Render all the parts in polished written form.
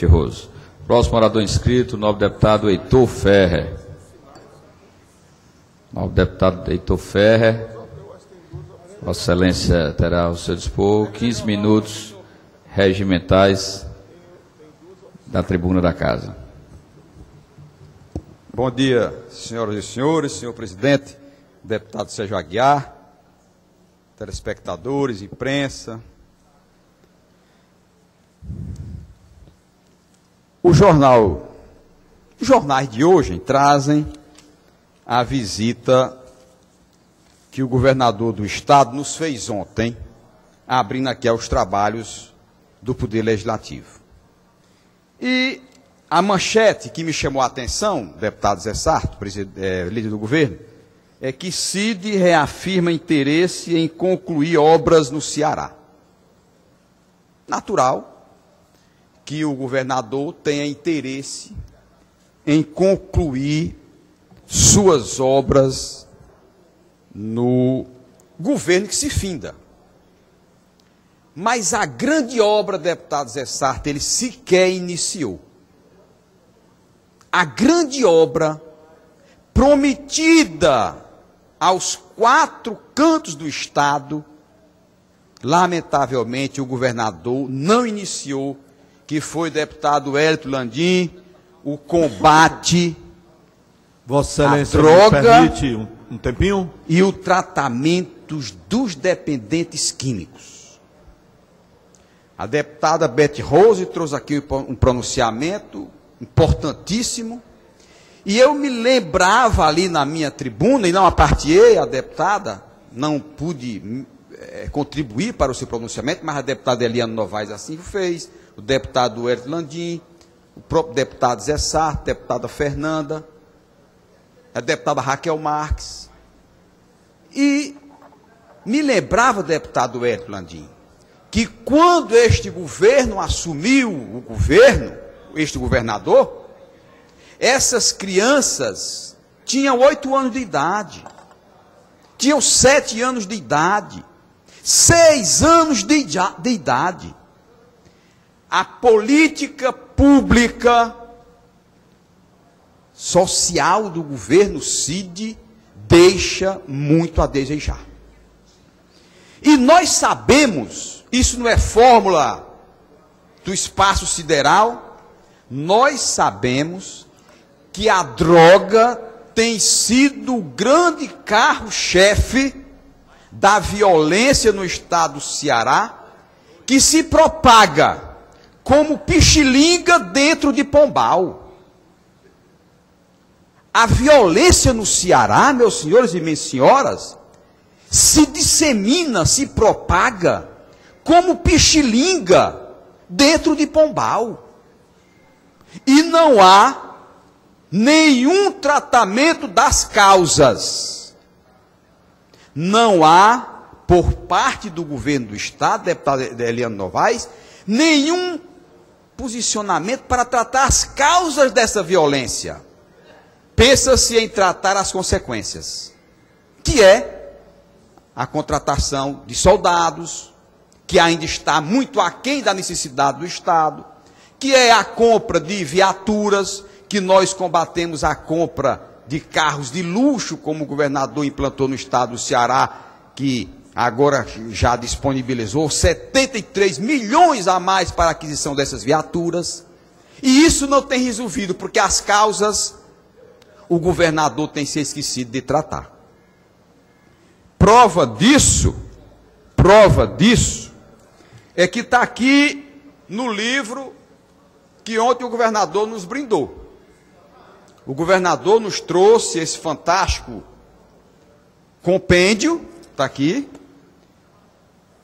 Roso. Próximo orador inscrito, o nobre deputado Heitor Ferrer. Nobre deputado Heitor Ferrer. Vossa Excelência terá ao seu dispor 15 minutos regimentais da tribuna da Casa. Bom dia, senhoras e senhores, senhor presidente, deputado Sérgio Aguiar, telespectadores, imprensa. Os jornais de hoje trazem a visita que o governador do estado nos fez ontem, abrindo aqui aos trabalhos do Poder Legislativo. E a manchete que me chamou a atenção, deputado Zé Sarto, líder do governo, é que Cid reafirma interesse em concluir obras no Ceará. Natural que o governador tenha interesse em concluir suas obras no governo que se finda. Mas a grande obra, deputado Zé Sarto, ele sequer iniciou. A grande obra prometida aos 4 cantos do estado, lamentavelmente o governador não iniciou, que foi deputado Hélito Landim, o combate Vossa Excelência à droga, me permite um tempinho? E o tratamento dos dependentes químicos. A deputada Beth Rose trouxe aqui um pronunciamento importantíssimo, e eu me lembrava ali na minha tribuna, e não apartei a deputada, não pude contribuir para o seu pronunciamento, mas a deputada Eliane Novaes assim fez, o deputado Hélito Landim, o próprio deputado Zé Sarto, a deputada Fernanda, a deputada Raquel Marques, e me lembrava, deputado Hélito Landim, que quando este governo assumiu o governo, este governador, essas crianças tinham 8 anos de idade, tinham 7 anos de idade, 6 anos de idade. A política pública social do governo Cid deixa muito a desejar. E nós sabemos, isso não é fórmula do espaço sideral, nós sabemos que a droga tem sido o grande carro-chefe da violência no estado do Ceará, que se propaga como pichilinga dentro de Pombal. A violência no Ceará, meus senhores e minhas senhoras, se dissemina, se propaga como pichilinga dentro de Pombal. E não há nenhum tratamento das causas. Não há, por parte do governo do estado, deputada Eliane Novaes, nenhum posicionamento para tratar as causas dessa violência. Pensa-se em tratar as consequências, que é a contratação de soldados, que ainda está muito aquém da necessidade do Estado, que é a compra de viaturas, que nós combatemos a compra de carros de luxo, como o governador implantou no estado do Ceará, que agora já disponibilizou 73 milhões a mais para a aquisição dessas viaturas. E isso não tem resolvido, porque as causas o governador tem se esquecido de tratar. Prova disso é que está aqui no livro que ontem o governador nos brindou. O governador nos trouxe esse fantástico compêndio, está aqui,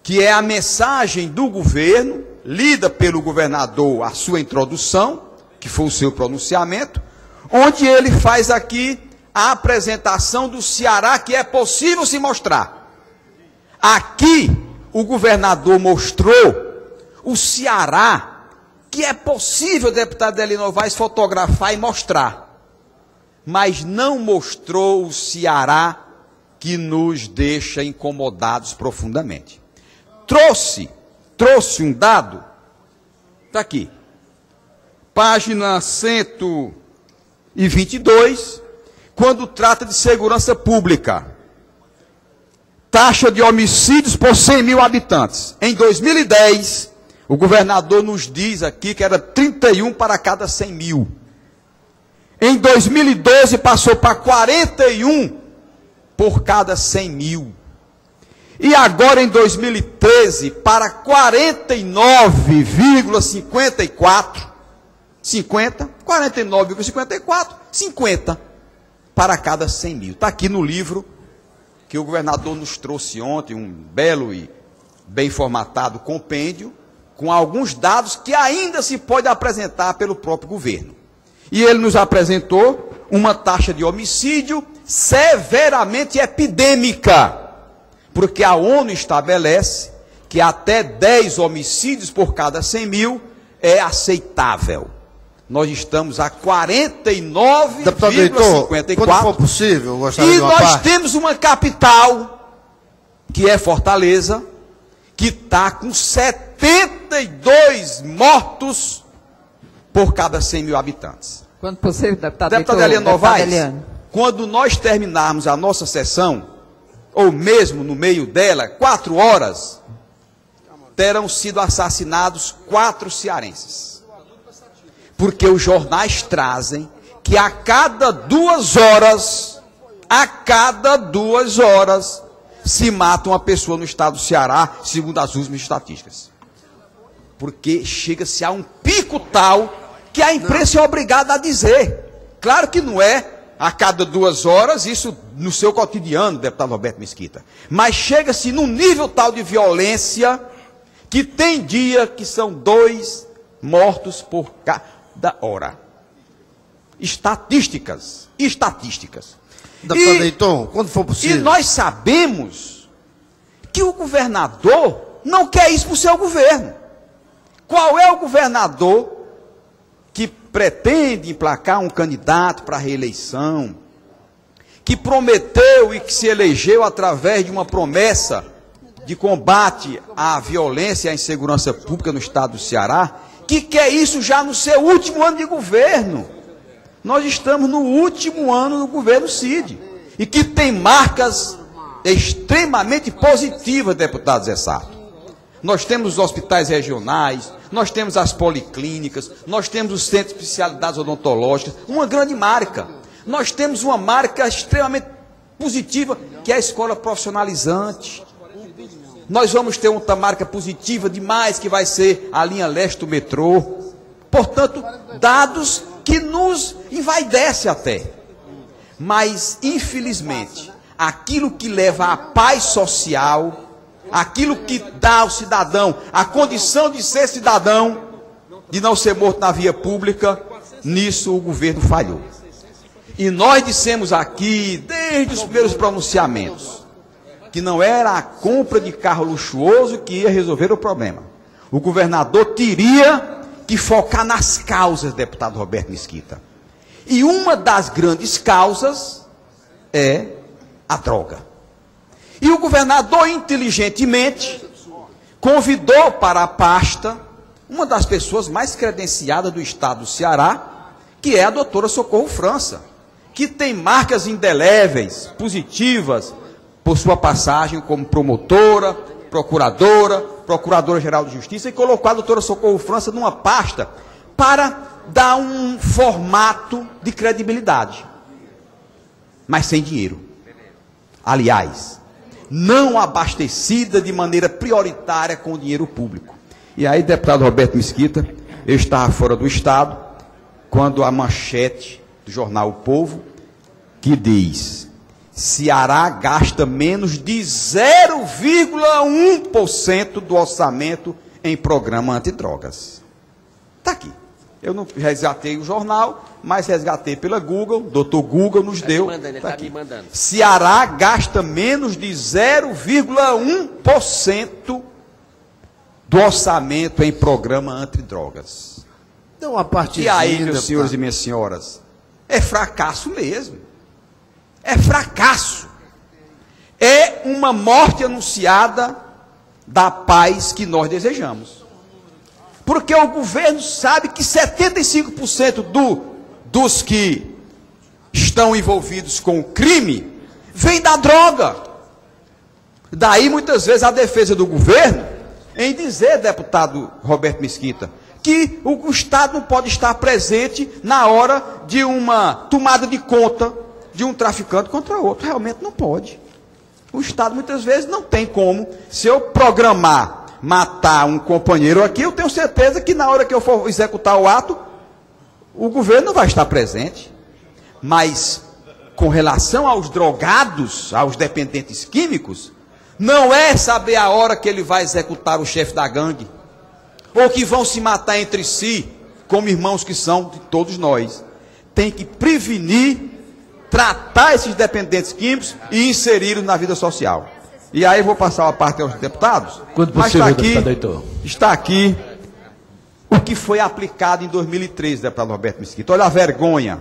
que é a mensagem do governo, lida pelo governador a sua introdução, que foi o seu pronunciamento, onde ele faz aqui a apresentação do Ceará que é possível se mostrar. Aqui, o governador mostrou o Ceará que é possível, deputado Eliane Novaes, fotografar e mostrar. Mas não mostrou o Ceará que nos deixa incomodados profundamente. Trouxe um dado, está aqui. página 122, quando trata de segurança pública. Taxa de homicídios por 100 mil habitantes. Em 2010, o governador nos diz aqui que era 31 para cada 100 mil. Em 2012, passou para 41 por cada 100 mil. E agora, em 2013, para 49,54. 50 para cada 100 mil. Está aqui no livro que o governador nos trouxe ontem, um belo e bem formatado compêndio, com alguns dados que ainda se pode apresentar pelo próprio governo. E ele nos apresentou uma taxa de homicídio severamente epidêmica, porque a ONU estabelece que até 10 homicídios por cada 100 mil é aceitável. Nós estamos a 49,54. Quando for possível, eu gostaria e de uma nós parte. temos uma capital, que é Fortaleza, que está com 72 mortos por cada 100 mil habitantes. Quando possível, deputado Eliane Novaes, quando nós terminarmos a nossa sessão, ou mesmo no meio dela, 4 horas, terão sido assassinados 4 cearenses. Porque os jornais trazem que a cada 2 horas, se mata uma pessoa no estado do Ceará, segundo as últimas estatísticas. Porque chega-se a um pico tal que a imprensa é obrigada a dizer. Claro que não é a cada 2 horas, isso no seu cotidiano, deputado Roberto Mesquita. Mas chega-se num nível tal de violência que tem dia que são 2 mortos por cada hora. Estatísticas. Deputado Heitor, quando for possível. E nós sabemos que o governador não quer isso para o seu governo. Qual é o governador que pretende emplacar um candidato para a reeleição, que prometeu e que se elegeu através de uma promessa de combate à violência e à insegurança pública no estado do Ceará, que quer isso já no seu último ano de governo? Nós estamos no último ano do governo Cid, e que tem marcas extremamente positivas, deputado Zé Sarto. Nós temos os hospitais regionais, nós temos as policlínicas, nós temos os centros de especialidades odontológicas, uma grande marca. Nós temos uma marca extremamente positiva, que é a escola profissionalizante. Nós vamos ter uma marca positiva demais, que vai ser a linha leste do metrô. Portanto, dados que nos envaidecem até. Mas, infelizmente, aquilo que leva à paz social, aquilo que dá ao cidadão a condição de ser cidadão, de não ser morto na via pública, nisso o governo falhou. E nós dissemos aqui, desde os primeiros pronunciamentos, que não era a compra de carro luxuoso que ia resolver o problema. O governador teria que focar nas causas, deputado Roberto Mesquita. E uma das grandes causas é a droga. E o governador, inteligentemente, convidou para a pasta uma das pessoas mais credenciadas do estado do Ceará, que é a doutora Socorro França, que tem marcas indeléveis, positivas, por sua passagem como promotora, procuradora-geral de justiça, e colocou a doutora Socorro França numa pasta para dar um formato de credibilidade, mas sem dinheiro. Aliás, não abastecida de maneira prioritária com o dinheiro público. E aí, deputado Roberto Mesquita, eu estava fora do estado, quando a manchete do jornal O Povo, que diz: Ceará gasta menos de 0,1% do orçamento em programa antidrogas. Está aqui. Eu não resgatei o jornal, mas resgatei pela Google, doutor Google nos deu. Tá aqui. Ceará gasta menos de 0,1% do orçamento em programa antidrogas. Então, uma parte. E aí, meus senhores e minhas senhoras, é fracasso mesmo. É fracasso. É uma morte anunciada da paz que nós desejamos. Porque o governo sabe que 75% dos que estão envolvidos com o crime vem da droga. Daí, muitas vezes, a defesa do governo em dizer, deputado Roberto Mesquita, que o Estado não pode estar presente na hora de uma tomada de conta de um traficante contra outro. Realmente não pode. O Estado, muitas vezes, não tem como. Se eu programar matar um companheiro aqui, eu tenho certeza que na hora que eu for executar o ato, o governo não vai estar presente. Mas, com relação aos drogados, aos dependentes químicos, não é saber a hora que ele vai executar o chefe da gangue, ou que vão se matar entre si, como irmãos que são de todos nós. Tem que prevenir, tratar esses dependentes químicos e inseri-los na vida social. E aí vou passar a parte aos deputados. Quando mas possível, está aqui o que foi aplicado em 2013, deputado Roberto Mesquita. Olha a vergonha.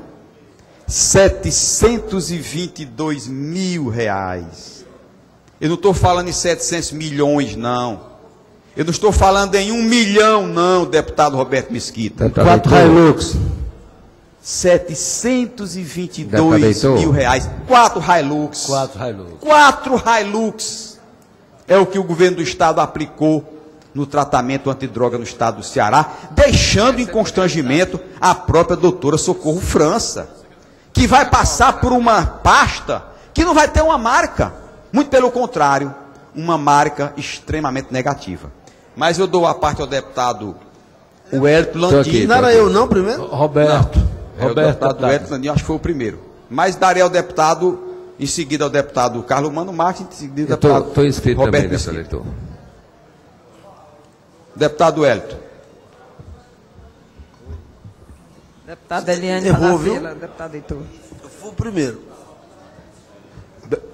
722 mil reais. Eu não estou falando em 700 milhões, não. Eu não estou falando em 1 milhão, não, deputado Roberto Mesquita. 4 Hilux. 722 mil reais. 4 Hilux. 4 Hilux. É o que o governo do estado aplicou no tratamento antidroga no estado do Ceará, deixando em constrangimento a própria doutora Socorro França, que vai passar por uma pasta que não vai ter uma marca. Muito pelo contrário, uma marca extremamente negativa. Mas eu dou a parte ao deputado Wellington Landim. Não era eu não primeiro? Roberto. O deputado Wellington Landim, acho que foi o primeiro. Mas darei ao deputado, em seguida ao deputado Carlos Mano Marques, em seguida ao deputado Estou inscrito Roberto também, Mesquita. eleitor. Deputado Wellington. Deputado Eliane Errou, viu? Falafela, deputado Heitor. Eu fui o primeiro.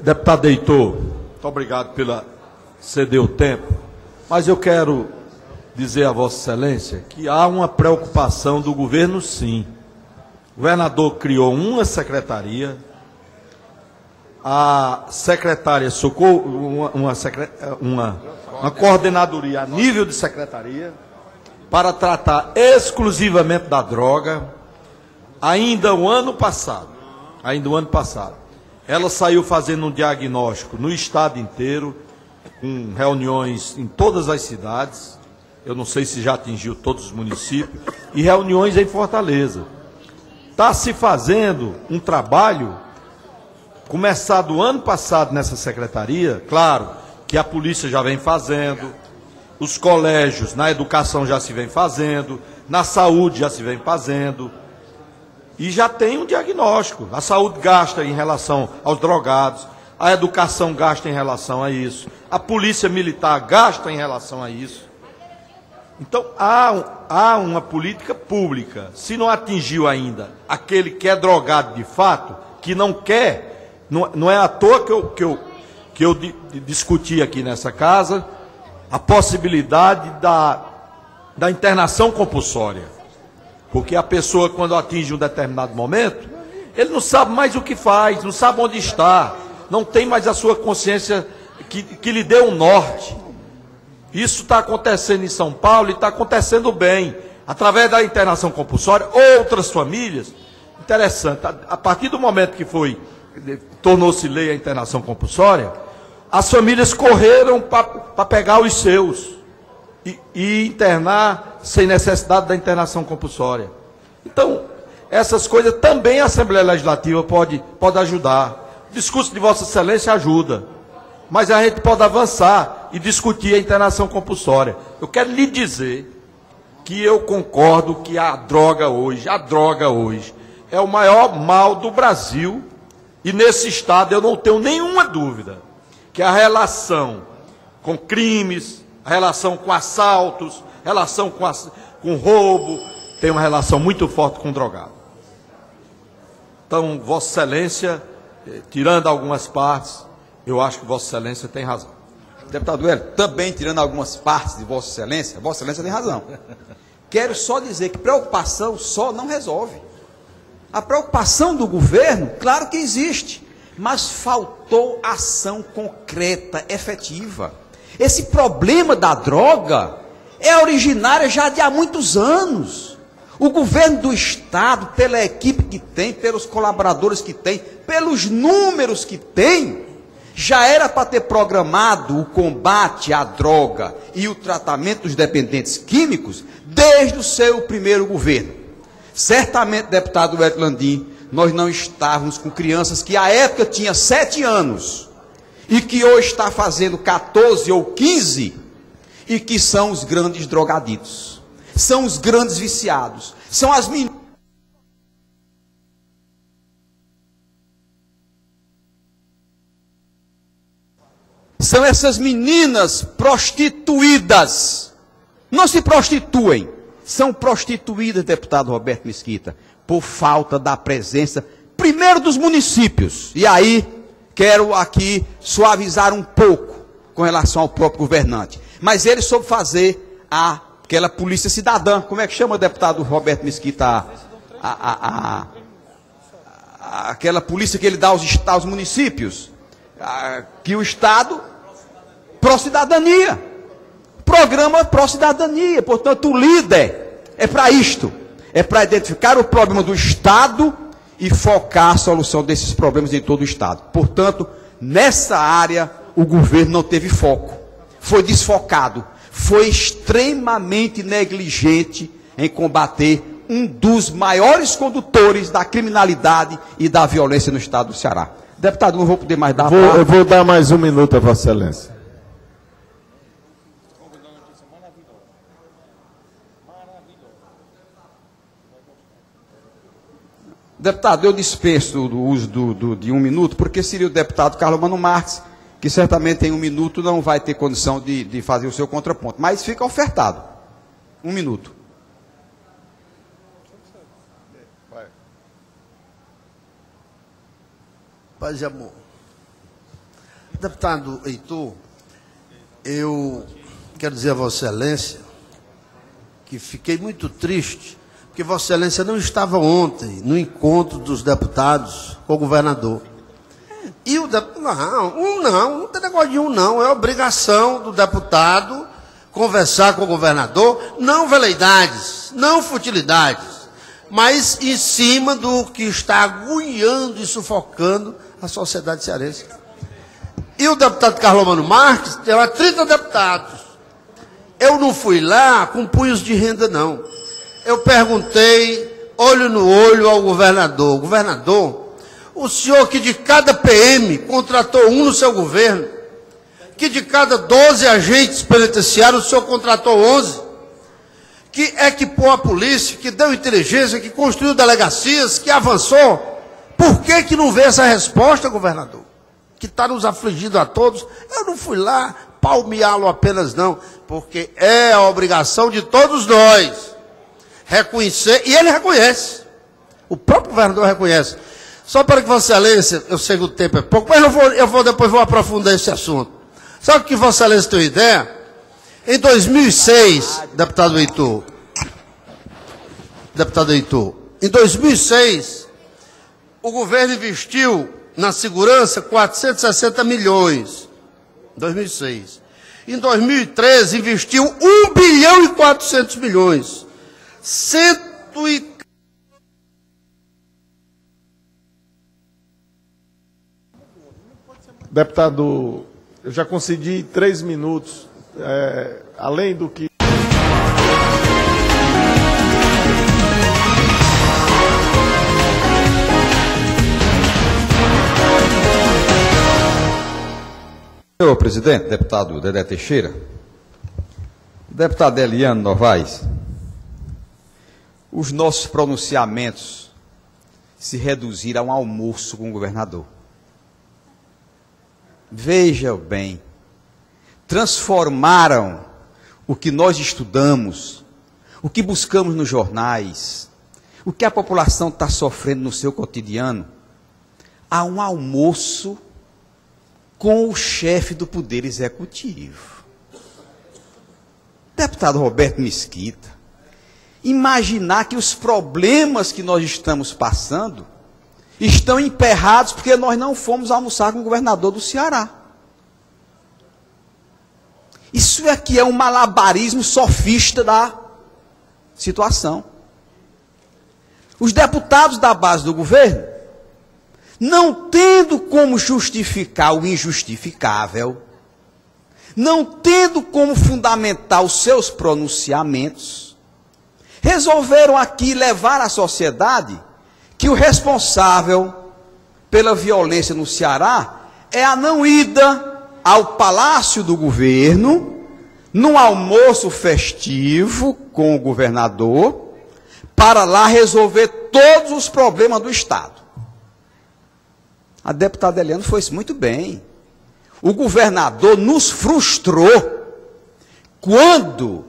Deputado Heitor, muito obrigado pela ceder o tempo, mas eu quero dizer a Vossa Excelência que há uma preocupação do governo, sim. O governador criou uma secretaria, a secretária Socorro, uma coordenadoria a nível de secretaria, para tratar exclusivamente da droga, ainda o ano passado, ela saiu fazendo um diagnóstico no estado inteiro, com reuniões em todas as cidades, eu não sei se já atingiu todos os municípios, e reuniões em Fortaleza. Está se fazendo um trabalho, começado ano passado nessa secretaria, claro, que a polícia já vem fazendo, os colégios na educação já se vem fazendo, na saúde já se vem fazendo, e já tem um diagnóstico. A saúde gasta em relação aos drogados, a educação gasta em relação a isso, a polícia militar gasta em relação a isso. Então, há uma política pública. Se não atingiu ainda aquele que é drogado de fato, que não quer, não é à toa que eu discuti aqui nessa casa a possibilidade da internação compulsória. Porque a pessoa, quando atinge um determinado momento, ele não sabe mais o que faz, não sabe onde está, não tem mais a sua consciência que lhe deu um norte. Isso está acontecendo em São Paulo e está acontecendo bem. Através da internação compulsória, outras famílias, interessante, a partir do momento que tornou-se lei a internação compulsória, as famílias correram para pegar os seus e internar sem necessidade da internação compulsória. Então, essas coisas também a Assembleia Legislativa pode ajudar. O discurso de Vossa Excelência ajuda. Mas a gente pode avançar e discutir a internação compulsória. Eu quero lhe dizer que eu concordo que a droga hoje é o maior mal do Brasil, e nesse estado eu não tenho nenhuma dúvida que a relação com crimes, a relação com assaltos, relação com roubo, tem uma relação muito forte com drogado. Então, Vossa Excelência, tirando algumas partes, eu acho que Vossa Excelência tem razão. Deputado Wellington, também tirando algumas partes de Vossa Excelência tem razão. Quero só dizer que preocupação só não resolve. A preocupação do governo, claro que existe, mas faltou ação concreta, efetiva. Esse problema da droga, é originária já de há muitos anos. O governo do Estado, pela equipe que tem, pelos colaboradores que tem, pelos números que tem, já era para ter programado o combate à droga e o tratamento dos dependentes químicos desde o seu primeiro governo. Certamente, deputado Hélio Landim, nós não estávamos com crianças que à época tinham 7 anos e que hoje está fazendo 14 ou 15 e que são os grandes drogaditos, são os grandes viciados, são as meninas. São essas meninas prostituídas. Não se prostituem, são prostituídas, deputado Roberto Mesquita, por falta da presença, primeiro dos municípios. E aí, quero aqui suavizar um pouco com relação ao próprio governante. Mas ele soube fazer aquela polícia cidadã. Como é que chama, deputado Roberto Mesquita? Aquela polícia que ele dá aos municípios. Que o Estado, pró-cidadania. Programa pró-cidadania. Portanto, o líder é para isto. É para identificar o problema do Estado e focar a solução desses problemas em todo o Estado. Portanto, nessa área, o governo não teve foco. Foi desfocado. Foi extremamente negligente em combater um dos maiores condutores da criminalidade e da violência no Estado do Ceará. Deputado, não vou poder mais dar... Eu vou dar mais um minuto a Vossa Excelência. Deputado, eu dispenso o uso de um minuto, porque seria o deputado Carlos Mano Marques, que certamente em um minuto não vai ter condição de fazer o seu contraponto. Mas fica ofertado. Um minuto. Paz e amor. Deputado Heitor, eu quero dizer a Vossa Excelência que fiquei muito triste, porque Vossa Excelência não estava ontem no encontro dos deputados com o governador. E o deputado, não tem negócio de não, é obrigação do deputado conversar com o governador, não veleidades, não futilidades, mas em cima do que está agoniando e sufocando a sociedade cearense. E o deputado Carlos Mano Marques, tem lá 30 deputados. Eu não fui lá com punhos de renda, não. Eu perguntei, olho no olho, ao governador. Governador, o senhor que de cada PM contratou um no seu governo, que de cada 12 agentes penitenciários o senhor contratou 11, que equipou a polícia, que deu inteligência, que construiu delegacias, que avançou. Por que não vê essa resposta, governador? Que está nos afligindo a todos. Eu não fui lá palmeá-lo apenas, não, porque é a obrigação de todos nós reconhecer, e ele reconhece. O próprio governador reconhece. Só para que Vossa Excelência, eu sei que o tempo é pouco, mas depois vou aprofundar esse assunto. Sabe que Vossa Excelência tem uma ideia? Em 2006, deputado Heitor, em 2006, o governo investiu na segurança 460 milhões. 2006. Em 2013, investiu 1 bilhão e 400 milhões. Deputado, eu já concedi 3 minutos, além do que... Senhor presidente, deputado Dedé Teixeira, deputado Eliano Novaes, os nossos pronunciamentos se reduziram a um almoço com o governador. Veja bem, transformaram o que nós estudamos, o que buscamos nos jornais, o que a população está sofrendo no seu cotidiano, a um almoço com o chefe do Poder Executivo. Deputado Roberto Mesquita, imaginar que os problemas que nós estamos passando estão emperrados porque nós não fomos almoçar com o governador do Ceará. Isso aqui é um malabarismo sofista da situação. Os deputados da base do governo, não tendo como justificar o injustificável, não tendo como fundamentar os seus pronunciamentos, resolveram aqui levar à sociedade que o responsável pela violência no Ceará é a não ida ao Palácio do Governo, num almoço festivo com o governador, para lá resolver todos os problemas do Estado. A deputada Eliane foi isso muito bem. O governador nos frustrou quando,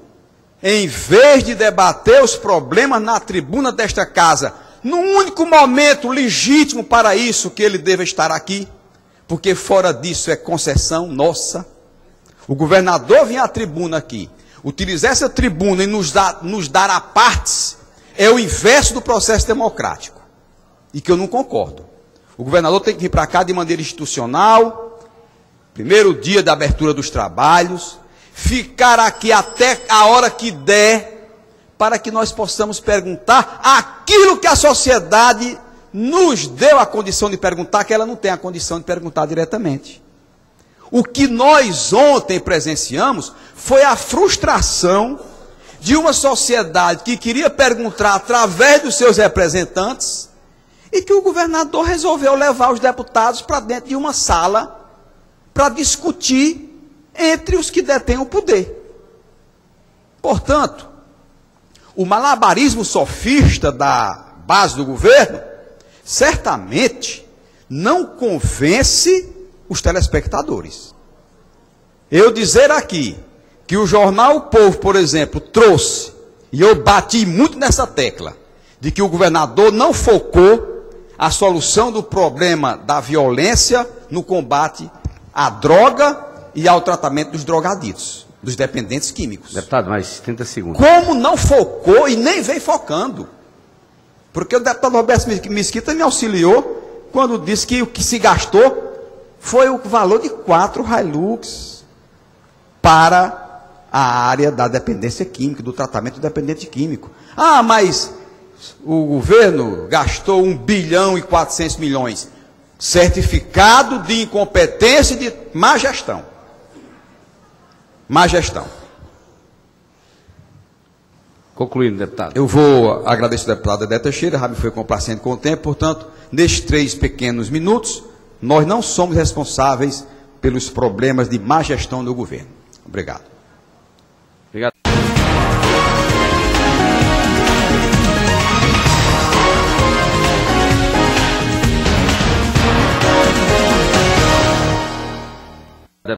em vez de debater os problemas na tribuna desta casa, no único momento legítimo para isso que ele deve estar aqui, porque fora disso é concessão nossa, o governador vinha à tribuna aqui, utilizar essa tribuna e nos dar a partes, é o inverso do processo democrático, e que eu não concordo. O governador tem que vir para cá de maneira institucional, primeiro dia da abertura dos trabalhos, ficar aqui até a hora que der, para que nós possamos perguntar aquilo que a sociedade nos deu a condição de perguntar, que ela não tem a condição de perguntar diretamente. O que nós ontem presenciamos foi a frustração de uma sociedade que queria perguntar através dos seus representantes e que o governador resolveu levar os deputados para dentro de uma sala para discutir entre os que detêm o poder. Portanto, o malabarismo sofista da base do governo certamente não convence os telespectadores. Eu dizer aqui que o jornal O Povo, por exemplo, trouxe, e eu bati muito nessa tecla, de que o governador não focou a solução do problema da violência no combate à droga e ao tratamento dos drogaditos, dos dependentes químicos. Deputado, mais 30 segundos. Como não focou e nem vem focando? Porque o deputado Roberto Mesquita me auxiliou quando disse que o que se gastou foi o valor de 4 Hilux para a área da dependência química, do tratamento do dependente químico. Ah, mas o governo gastou 1 bilhão e 400 milhões. Certificado de incompetência e de má gestão. Má gestão. Concluindo, deputado. Eu vou agradecer ao deputado Dedé Teixeira, já me foi complacente com o tempo, portanto, nestes 3 pequenos minutos, nós não somos responsáveis pelos problemas de má gestão do governo. Obrigado. Obrigado.